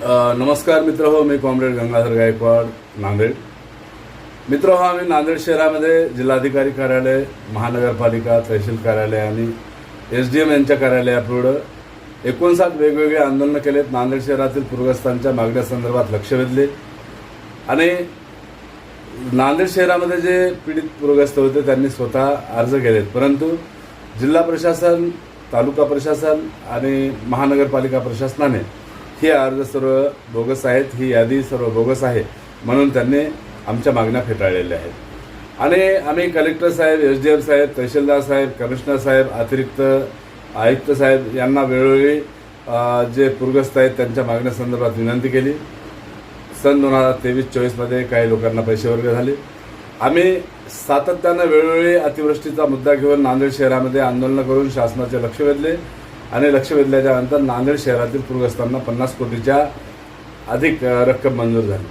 नमस्कार मित्र हो, मी कॉम्रेड गंगाधर गायकवाड, नांदेड. मित्र हो, आम्ही नांदेड शहरामध्ये जिल्हाधिकारी कार्यालय, महानगरपालिका, तहसील कार्यालय आणि SDM यांच्या कार्यालयापुढं 59 वेगवेगळे आंदोलनं केलेत. नांदेड शहरातील पूरग्रस्तांच्या मागण्यासंदर्भात लक्ष वेधले आणि नांदेड शहरामध्ये जे पीडित पूरग्रस्त होते त्यांनी स्वतः अर्ज केलेत, परंतु जिल्हा प्रशासन, तालुका प्रशासन आणि महानगरपालिका प्रशासनाने हे अर्ज सर्व बोगस आहेत, ही यादी सर्व बोगस आहे म्हणून त्यांनी आमच्या मागण्या फेटाळलेल्या आहेत. आणि आम्ही कलेक्टर साहेब, SDM साहेब, तहसीलदार साहेब, कमिशनर साहेब, अतिरिक्त आयुक्त साहेब यांना वेळोवेळी जे पूरग्रस्त आहेत त्यांच्या मागण्यासंदर्भात विनंती केली. सन 2023-24मध्ये काही लोकांना पैसे वर्ग झाले. आम्ही सातत्यानं वेळोवेळी अतिवृष्टीचा मुद्दा घेऊन नांदेड शहरामध्ये आंदोलनं करून शासनाचे लक्ष वेधले आणि लक्ष वेधल्याच्या नंतर नांदेड शहरातील पूरग्रस्तांना 50 कोटीच्या अधिक रक्कम मंजूर झाली.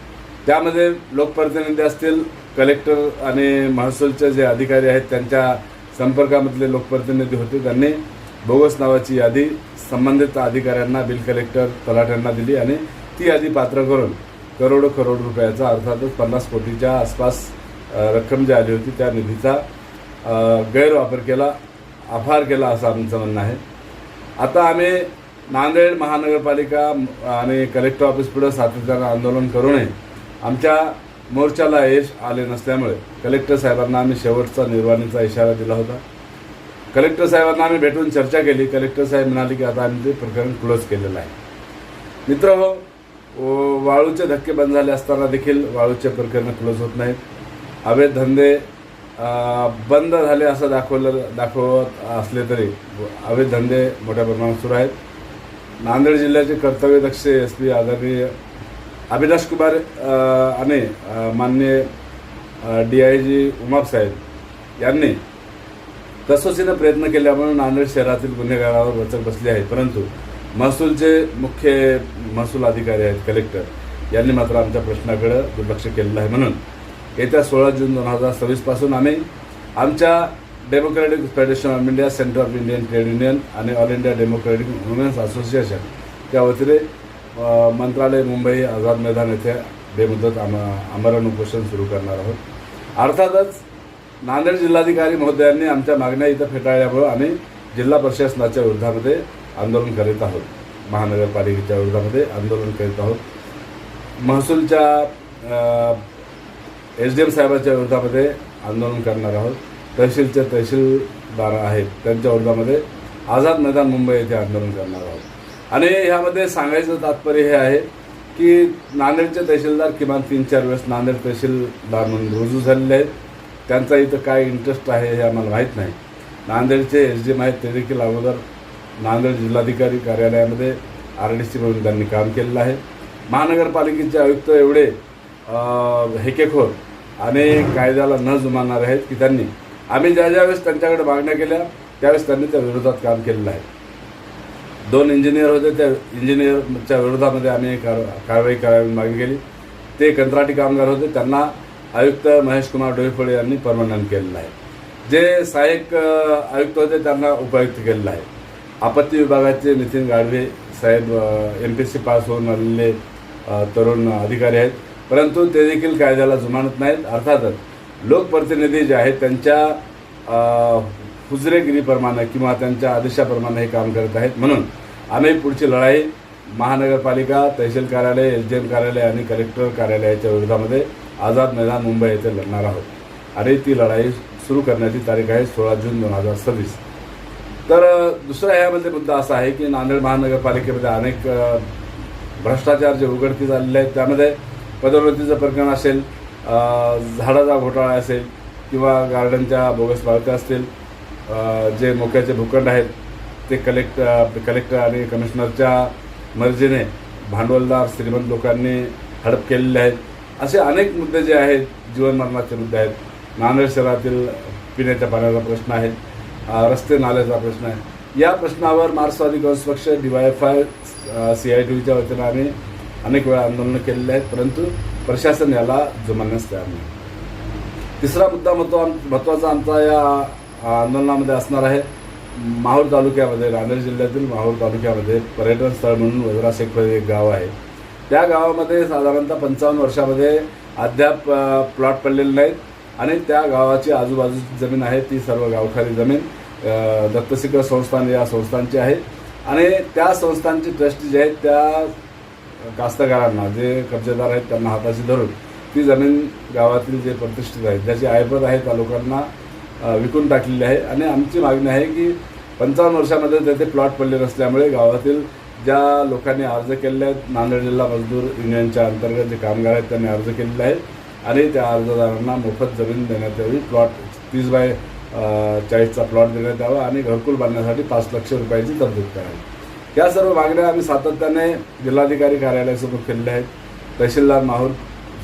त्यामध्ये लोकप्रतिनिधी असतील, कलेक्टर आणि महसूलचे जे अधिकारी आहेत त्यांच्या संपर्कामधले लोकप्रतिनिधी होते, त्यांनी बोगस नावाची यादी संबंधित अधिकाऱ्यांना, बिल कलेक्टर, तलाठ्यांना दिली आणि ती यादी पात्र करून करोड रुपयाचा, अर्थातच 50 कोटीच्या आसपास रक्कम जी आली होती त्या निधीचा गैरवापर केला, अपहार केला असं आमचं म्हणणं आहे. आता आम्ही नांदेड महानगरपालिका आणि कलेक्टर ऑफिस पुढे सातत्यानं आंदोलन करूनही आमच्या मोर्चाला यश आले नसल्यामुळे कलेक्टर साहेबांना आम्ही शेवटचा निर्वाणीचा इशारा दिला होता. कलेक्टर साहेबांना आम्ही भेटून चर्चा केली. कलेक्टर साहेब म्हणाले की आता आम्ही ते प्रकरण क्लोज केलेलं आहे. मित्र हो, वाळूचे धक्के बंद झाले असताना देखील वाळूचे प्रकरण क्लोज होत नाहीत. अवैध धंदे बंद झाले असं दाखवत असले तरी अवैध धंदे मोठ्या प्रमाणात सुरू आहेत. नांदेड जिल्ह्याचे कर्तव्यदक्ष SP आदरणीय अविनाश कुमार आणि माननीय DIG उमाप साहेब यांनी कसोशीने प्रयत्न केल्यामुळे नांदेड शहरातील गुन्हेगारावर वचक बसली आहे, परंतु महसूलचे मुख्य महसूल अधिकारी आहेत, कलेक्टर यांनी मात्र आमच्या प्रश्नाकडे दुर्लक्ष केलेलं आहे. म्हणून येत्या 16 जून 2026 पासून आम्ही आमच्या democratic federation of India, centre of Indian trade union आणि all India democratic women's association त्या वतीने मंत्रालय, मुंबई, आझाद मैदान येथे बेमुदत आमरण उपोषण सुरू करणार आहोत. अर्थातच नांदेड जिल्हाधिकारी महोदयांनी आमच्या मागण्या इथं फेटाळल्यामुळे आम्ही जिल्हा प्रशासनाच्या विरोधामध्ये आंदोलन करीत आहोत, महानगरपालिकेच्या विरोधामध्ये आंदोलन करीत आहोत. महसूलच्या SDM साहेबांच्या विरोधामध्ये आंदोलन करणार आहोत. तहसीलचे तहसीलदार आहेत त्यांच्या विरोधामध्ये आझाद मैदान मुंबई येथे आंदोलन करणार आहोत. आणि ह्यामध्ये सांगायचं तात्पर्य हे आहे की नांदेडचे तहसीलदार किमान 3-4 वेळेस नांदेड तहसीलदार म्हणून रुजू झालेले आहेत. त्यांचा इथं काय इंटरेस्ट आहे हे आम्हाला माहीत नाही. नांदेडचे SDM आहेत ते देखील अगोदर नांदेड जिल्हाधिकारी कार्यालयामध्ये RDC म्हणून त्यांनी काम केलेलं आहे. महानगरपालिकेचे आयुक्त एवढे हेकेखोर आणि कायद्याला न जुमानणारे आहेत की त्यांनी आम्ही ज्यावेळेस त्यांच्याकडे मागण्या केल्या त्यावेळेस त्यांनी त्या विरोधात काम केलेलं आहे. 2 इंजिनियर होते, त्या इंजिनियरच्या विरोधामध्ये आम्ही कारवाई करावी मागणी केली. ते कंत्राटी कामगार होते, त्यांना आयुक्त महेश कुमार डोईफळे यांनी परमनंट केलेलं आहे. जे सहाय्यक आयुक्त होते त्यांना उपायुक्त केलेलं आहे. आपत्ती विभागाचे नितीन गाडवे साहेब MPSC पास होऊन आलेले तरुण अधिकारी आहेत, परंतु ते देखील कायद्याला जुमानत नाहीत. अर्थातच लोकप्रतिनिधी जे आहेत त्यांच्या हुजरेगिरीप्रमाणे किंवा त्यांच्या आदेशाप्रमाणे हे काम करत आहेत. म्हणून आम्ही पुढची लढाई महानगरपालिका, तहसील कार्यालय, SDM कार्यालय आणि कलेक्टर कार्यालयाच्या विरोधामध्ये आझाद मैदान मुंबई येथे लढणार आहोत आणि ती लढाई सुरू करण्याची तारीख आहे 16 जून 2026. तर दुसरा यामध्ये मुद्दा असा आहे की नांदेड महानगरपालिकेमध्ये अनेक भ्रष्टाचार जे उघडकीस आलेले आहेत, त्यामध्ये पदोन्नतीचं प्रकरण असेल, झाडाचा घोटाळा असेल किंवा गार्डनच्या बोगस पावत्या असतील, जे मोक्याचे भूखंड आहेत ते कलेक्टर आणि कमिशनरच्या मर्जीने भांडवलदार श्रीमंत लोकांनी हडप केलेले आहेत. असे अनेक मुद्दे जे आहेत, जीवनमरणाचे मुद्दे आहेत. नांदेड शहरातील पिण्याच्या पाण्याचा प्रश्न आहे, रस्ते नाल्याचा प्रश्न आहे. या प्रश्नावर मार्क्सवादी कम्युनिस्ट पक्ष, DYFI, CITUच्या वतीने आम्ही अनेक वेळा आंदोलनं केलेले आहेत, परंतु प्रशासन याला जुमानण्यास तयार नाही. तिसरा मुद्दा महत्त्वाचा आमचा या आंदोलनामध्ये असणार आहे माहूर तालुक्यामध्ये, नांदेड जिल्ह्यातील माहूर तालुक्यामध्ये पर्यटन स्थळ म्हणून वज्रा शेख एक गाव आहे. त्या गावामध्ये साधारणतः 55 वर्षामध्ये अद्याप प्लॉट पडलेले नाहीत आणि त्या गावाची आजूबाजूची जमीन आहे ती सर्व गावठारी जमीन दत्तशिखर संस्थान या संस्थांची आहे आणि त्या संस्थांची ट्रस्टी जे आहेत त्या कास्तकारांना जे कब्जेदार आहेत त्यांना हाताशी धरून ती जमीन गावातील जे प्रतिष्ठित आहेत ज्याची ऐपत आहे त्या लोकांना विकून टाकलेली आहे आणि आमची मागणी आहे की 55 वर्षामध्ये तेथे प्लॉट पडले नसल्यामुळे गावातील ज्या लोकांनी अर्ज केलेले आहेत नांदेड जिल्हा मजदूर युनियनच्या अंतर्गत जे कामगार आहेत त्यांनी अर्ज केलेले आहेत आणि त्या अर्जदारांना मोफत जमीन देण्यात यावी प्लॉट 30/40चा प्लॉट देण्यात यावा आणि घरकुल बांधण्यासाठी 5 लाख रुपयाची तरतूद करावी। या सर्व मागण्या आम्ही सातत्याने जिल्हाधिकारी कार्यालयासमोर केलेल्या आहेत तहसीलदार माहूर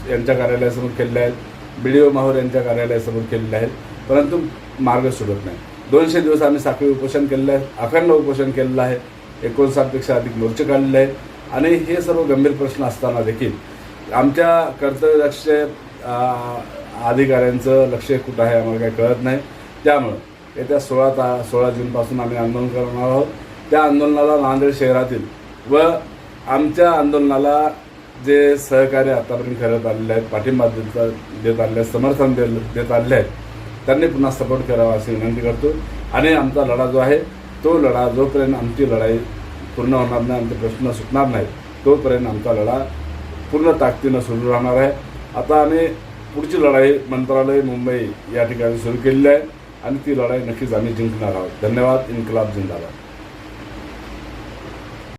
यांच्या कार्यालयासमोर केलेल्या आहेत BDO माहूर यांच्या कार्यालयासमोर केलेल्या आहेत परंतु मार्ग सुटत नाही। 200 दिवस आम्ही साखळी उपोषण केलेलं आहे अखंड उपोषण केलेलं आहे 59पेक्षा अधिक मोर्चे काढलेले आहेत आणि हे सर्व गंभीर प्रश्न असताना देखील आमच्या कर्तव्यदक्ष अधिकाऱ्यांचं लक्ष कुठं आहे आम्हाला काही कळत नाही। त्यामुळं येत्या 16 जूनपासून आम्ही आंदोलन करणार आहोत। त्या आंदोलनाला नांदेड शहरातील व आमच्या आंदोलनाला जे सहकार्य आतापर्यंत करत आलेले आहेत पाठिंबा देत आलेले आहेत समर्थन देत आलेले आहेत त्यांनी पुन्हा सपोर्ट करावा अशी विनंती करतो आणि आमचा लढा जो आहे तो लढा जोपर्यंत आमची लढाई पूर्ण होणार नाही आमचे प्रश्न सुटणार नाहीत तोपर्यंत आमचा लढा पूर्ण ताकदीनं सुरू राहणार आहे। आता आम्ही पुढची लढाई मंत्रालय मुंबई या ठिकाणी सुरू केलेली आहे आणि ती लढाई नक्कीच आम्ही जिंकणार आहोत। धन्यवाद। इन्कलाब जिंदाबाद।